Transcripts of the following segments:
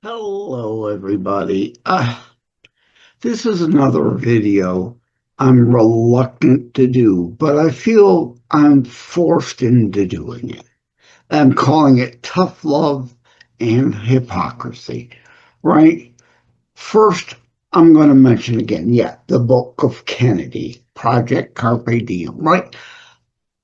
Hello, everybody. This is another video I'm reluctant to do, but I feel I'm forced into doing it. I'm calling it tough love and hypocrisy, right? First, I'm going to mention again, the book of Kennedy, Project Carpe Diem, right?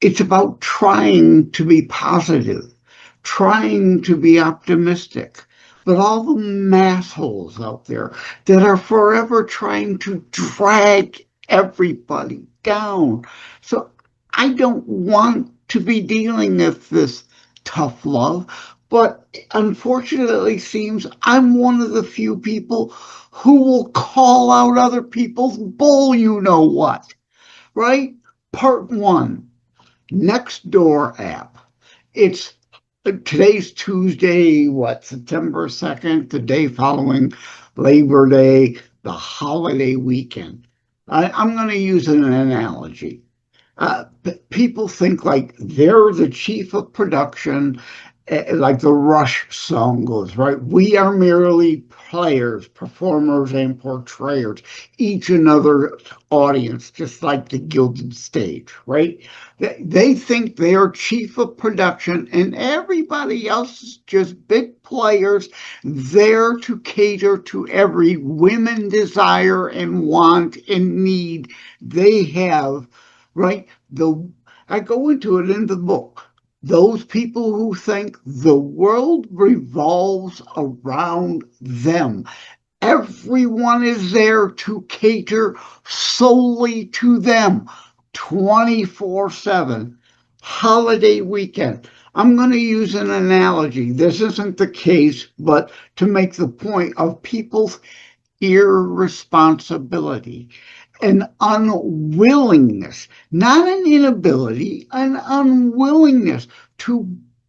It's about trying to be positive, trying to be optimistic. But all the massholes out there that are forever trying to drag everybody down. So I don't want to be dealing with this tough love, but unfortunately it seems I'm one of the few people who will call out other people's bull, you know what, right? Part one. Nextdoor app. It's today's Tuesday, September 2nd, the day following Labor Day, the holiday weekend. I'm going to use an analogy. People think like they're the chief of production, like the Rush song goes, right? We are merely players, performers, and portrayers, each another audience, just like the Gilded Stage, right? They think they are chief of production, and everybody else is just big players there to cater to every whim and desire and want and need they have, right? I go into it in the book. Those people who think the world revolves around them. Everyone is there to cater solely to them 24/7. Holiday weekend. I'm going to use an analogy. This isn't the case, but to make the point of people's irresponsibility, an unwillingness, not an inability, an unwillingness to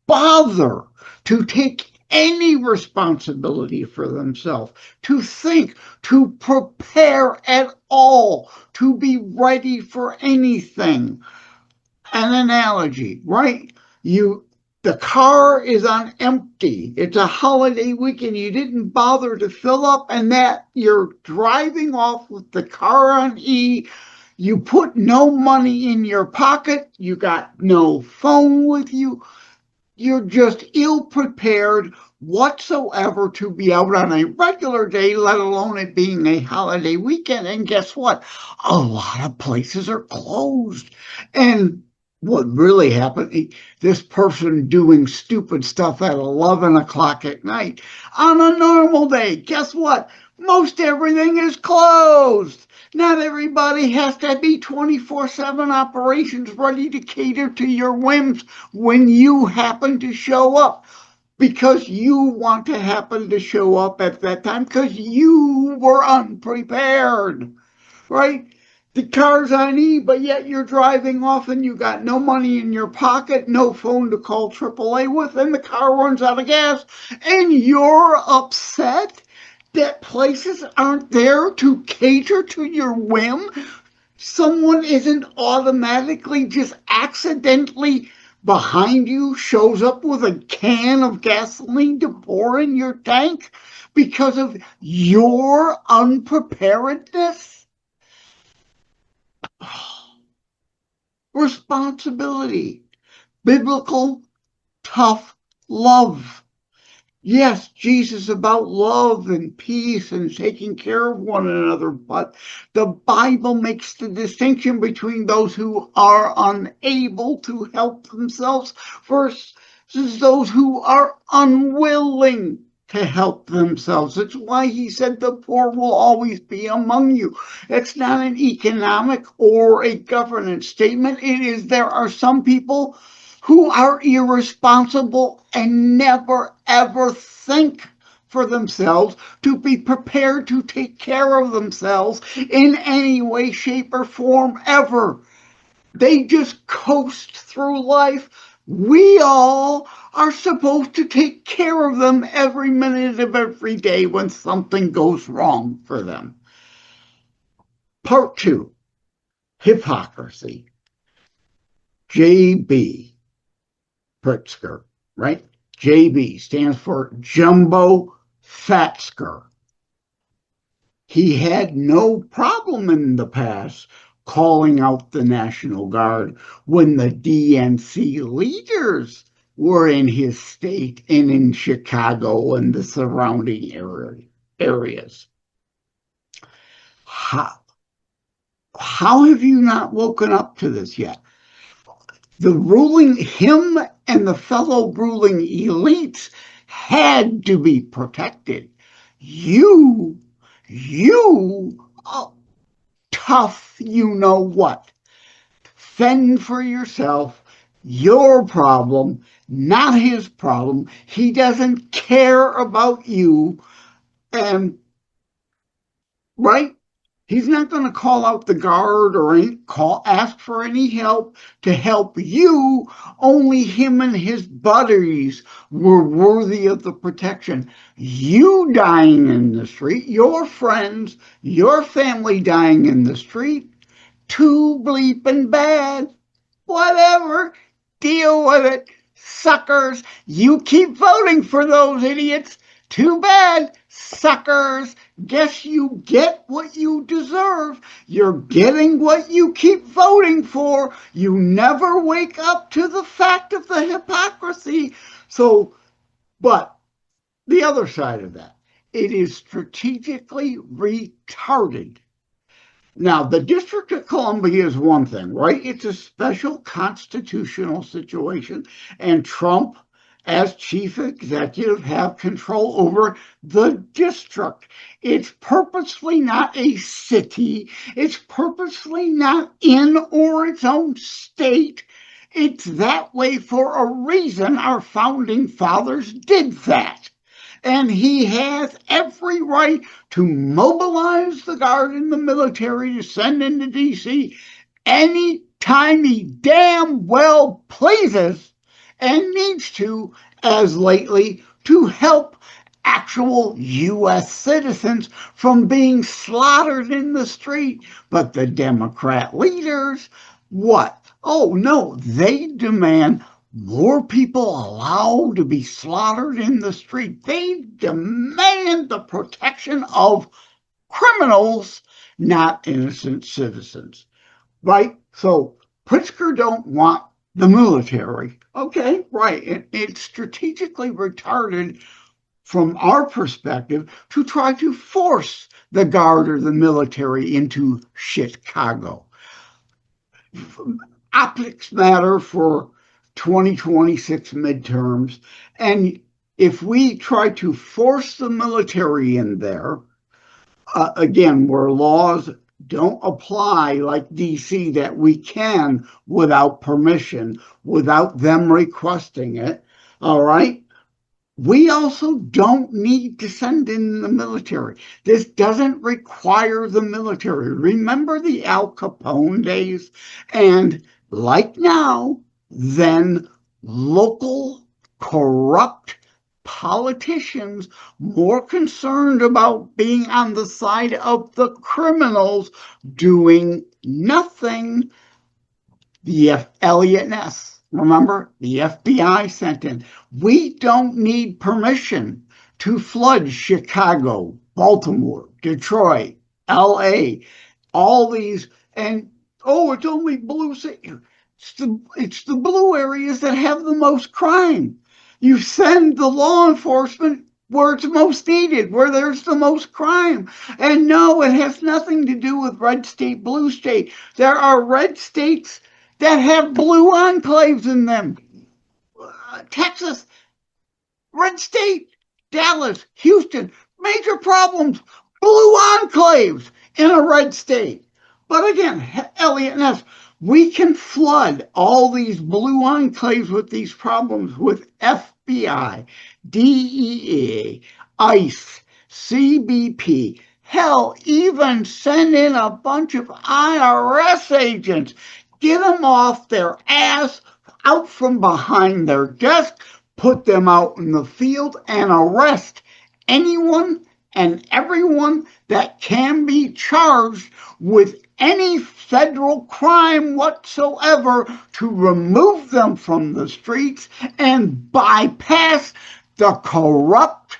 bother, to take any responsibility for themselves, to think, to prepare at all, to be ready for anything. An analogy, right? You the car is on empty. It's a holiday weekend. You didn't bother to fill up, and that you're driving off with the car on E. You put no money in your pocket. You got no phone with you. You're just ill prepared whatsoever to be out on a regular day, let alone it being a holiday weekend. And guess what? A lot of places are closed. And what really happened, this person doing stupid stuff at 11 o'clock at night on a normal day, guess what? Most everything is closed. Not everybody has to be 24/7 operations ready to cater to your whims when you happen to show up, because you want to happen to show up at that time because you were unprepared, right? The car's on E, but yet you're driving off and you got no money in your pocket, no phone to call AAA with, and the car runs out of gas, and you're upset that places aren't there to cater to your whim. Someone isn't automatically just accidentally behind you, shows up with a can of gasoline to pour in your tank because of your unpreparedness. Responsibility, biblical tough love. Yes, Jesus about love and peace and taking care of one another, but the Bible makes the distinction between those who are unable to help themselves versus those who are unwilling to help themselves. It's why he said the poor will always be among you. It's not an economic or a governance statement. It is there are some people who are irresponsible and never ever think for themselves, to be prepared to take care of themselves in any way, shape, or form ever. They just coast through life. We all are supposed to take care of them every minute of every day when something goes wrong for them. Part two, hypocrisy. JB Pritzker, right? JB stands for Jumbo Fatsker. He had no problem in the past calling out the National Guard when the DNC leaders were in his state and in Chicago and the surrounding areas. How have you not woken up to this yet? Him and the fellow ruling elites had to be protected. You, oh, tough, you know what. Fend for yourself, your problem, not his problem. He doesn't care about you, and right? He's not going to call out the guard or ask for any help to help you. Only him and his buddies were worthy of the protection. You dying in the street, your friends, your family dying in the street, too bleeping bad. Whatever, deal with it, suckers. You keep voting for those idiots. Too bad, suckers. Guess you get what you deserve. You're getting what you keep voting for. You never wake up to the fact of the hypocrisy. So, but the other side of that, it is strategically retarded. Now, the District of Columbia is one thing, right? It's a special constitutional situation, and Trump, as chief executive, have control over the district. It's purposely not a city. It's purposely not in or its own state. It's that way for a reason. Our founding fathers did that. And he has every right to mobilize the Guard and the military to send into D.C. any time he damn well pleases and needs to, as lately, to help actual U.S. citizens from being slaughtered in the street. But the Democrat leaders, what? Oh, no, they demand more people allowed to be slaughtered in the street. They demand the protection of criminals, not innocent citizens. Right? So Pritzker don't want the military. Okay, right. It's strategically retarded from our perspective to try to force the Guard or the military into Chicago. Optics matter for 2026 midterms, and if we try to force the military in there, again, where laws don't apply like DC, that we can without permission, without them requesting it, all right? We also don't need to send in the military. This doesn't require the military. Remember the Al Capone days? And like now, then local corrupt politicians more concerned about being on the side of the criminals doing nothing. Elliot Ness, remember, the FBI sent in. We don't need permission to flood Chicago, Baltimore, Detroit, LA, all these, and it's only blue city. It's the blue areas that have the most crime. You send the law enforcement where it's most needed, where there's the most crime. And no, it has nothing to do with red state, blue state. There are red states that have blue enclaves in them. Texas, red state, Dallas, Houston, major problems, blue enclaves in a red state. But again, Elliot Ness, we can flood all these blue enclaves with these problems with FBI, DEA, ICE, CBP, hell, even send in a bunch of IRS agents, get them off their ass, out from behind their desk, put them out in the field, and arrest anyone and everyone that can be charged with any federal crime whatsoever, to remove them from the streets and bypass the corrupt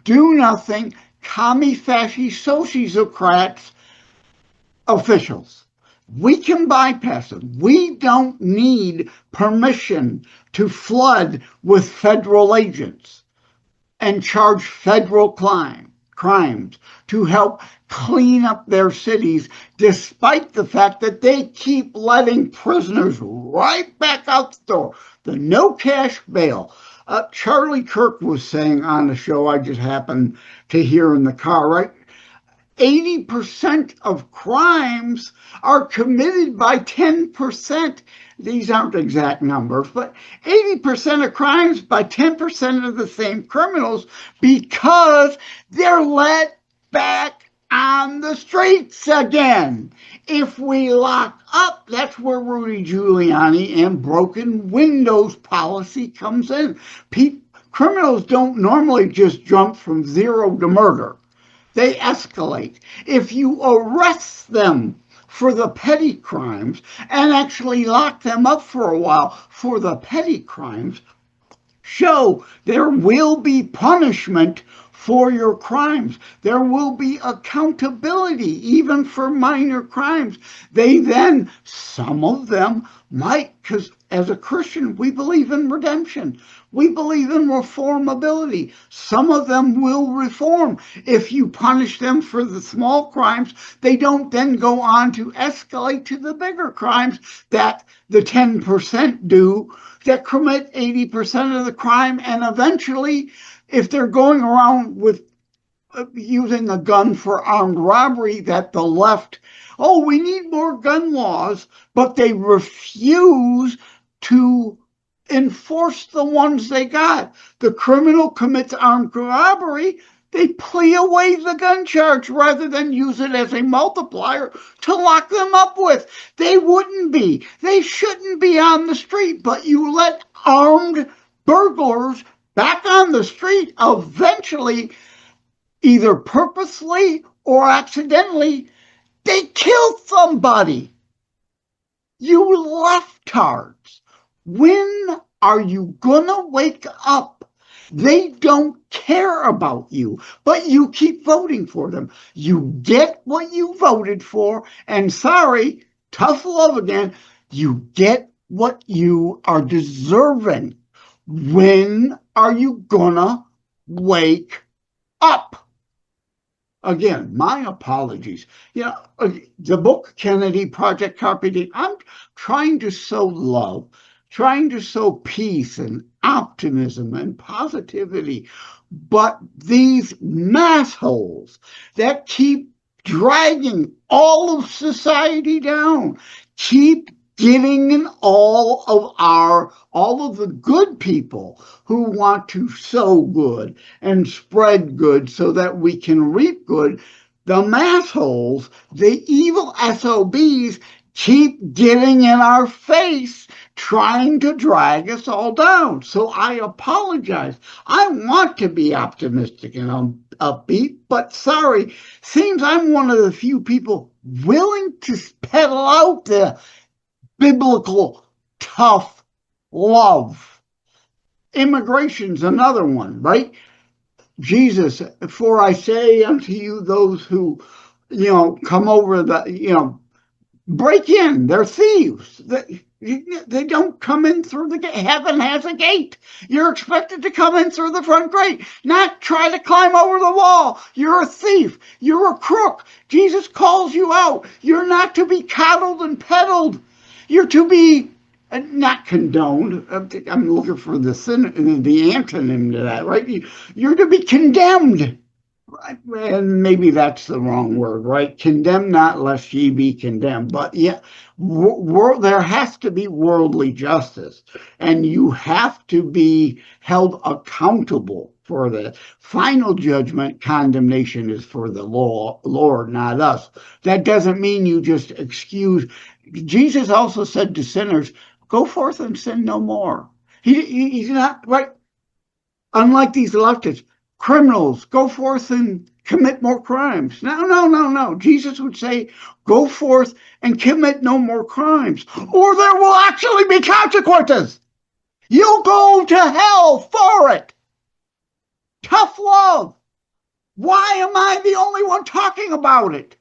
do nothing, commie, fascist, sociocrats officials. We can bypass them. We don't need permission to flood with federal agents and charge federal crimes to help clean up their cities, despite the fact that they keep letting prisoners right back out the door. The no cash bail. Charlie Kirk was saying on the show I just happened to hear in the car, right? 80% of crimes are committed by 10%. These aren't exact numbers, but 80% of crimes by 10% of the same criminals because they're let back on the streets again. If we lock up, that's where Rudy Giuliani and broken windows policy comes in. Criminals don't normally just jump from zero to murder. They escalate. If you arrest them for the petty crimes and actually lock them up for a while for the petty crimes, show there will be punishment for your crimes. There will be accountability, even for minor crimes. They then, some of them might, because as a Christian, we believe in redemption. We believe in reformability. Some of them will reform. If you punish them for the small crimes, they don't then go on to escalate to the bigger crimes that the 10% do that commit 80% of the crime. And eventually, if they're going around with using a gun for armed robbery, that the left, oh, we need more gun laws, but they refuse to enforce the ones they got. The criminal commits armed robbery, they plea away the gun charge rather than use it as a multiplier to lock them up with. They wouldn't be. They shouldn't be on the street, but you let armed burglars back on the street, eventually, either purposely or accidentally, they kill somebody. You leftards, when are you gonna wake up? They don't care about you, but you keep voting for them. You get what you voted for, and sorry, tough love again, you get what you are deserving. When are you gonna wake up? Again, my apologies. The book Kennedy, Project Carpe Diem, I'm trying to sow love, trying to sow peace and optimism and positivity. But these MASSholes that keep dragging all of society down, keep getting in all of the good people who want to sow good and spread good so that we can reap good. The MASSholes, the evil SOBs, keep getting in our face, trying to drag us all down. So I apologize. I want to be optimistic and upbeat, but sorry, seems I'm one of the few people willing to peddle out the biblical tough love. Immigration's another one, right? Jesus, for I say unto you, those who, come over break in, they're thieves. They don't come in through the gate. Heaven has a gate. You're expected to come in through the front gate, not try to climb over the wall. You're a thief. You're a crook. Jesus calls you out. You're not to be coddled and peddled. You're to be not condoned. I'm looking for the antonym to that, right? You're to be condemned. Right? And maybe that's the wrong word, right? Condemn not lest ye be condemned. But yeah, there has to be worldly justice, and you have to be held accountable for the final judgment. Condemnation is for the Lord, not us. That doesn't mean you just excuse. Jesus also said to sinners, go forth and sin no more. He's not, right? Unlike these leftists, criminals, go forth and commit more crimes. No. Jesus would say, go forth and commit no more crimes, or there will actually be consequences. You'll go to hell for it. Self-love. Why am I the only one talking about it?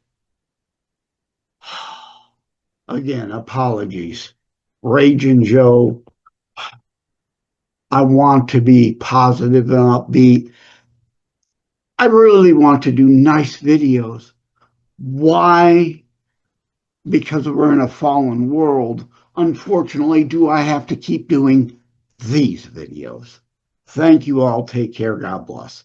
Again, apologies. Raging Joe. I want to be positive and upbeat. I really want to do nice videos. Why? Because we're in a fallen world. Unfortunately, do I have to keep doing these videos? Thank you all. Take care. God bless.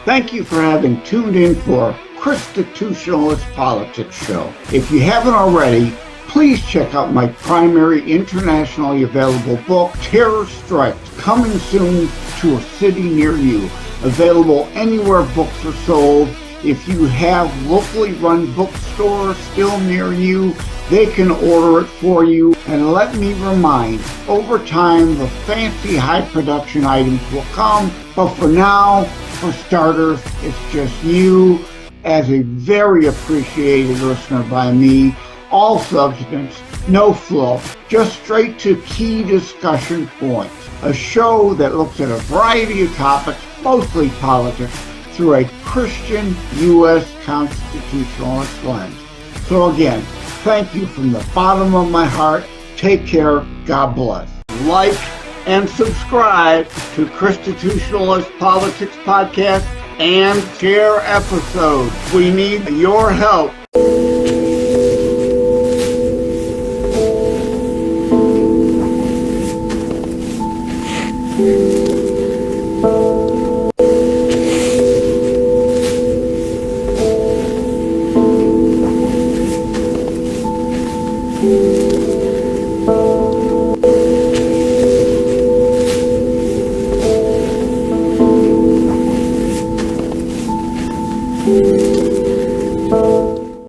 Thank you for having tuned in for Constitutionalist Politics Show. If you haven't already, please check out my primary internationally available book, Terror Strikes, coming soon to a city near you. Available anywhere books are sold. If you have locally run bookstores still near you, they can order it for you. And let me remind, over time, the fancy high production items will come. But for now, for starters, it's just you as a very appreciated listener by me. All substance, no fluff, just straight to key discussion points. A show that looks at a variety of topics, mostly politics, through a Christian U.S. constitutionalist lens. So again, thank you from the bottom of my heart. Take care. God bless. Like and subscribe to Constitutionalist Politics Podcast and share episodes. We need your help. Thank you.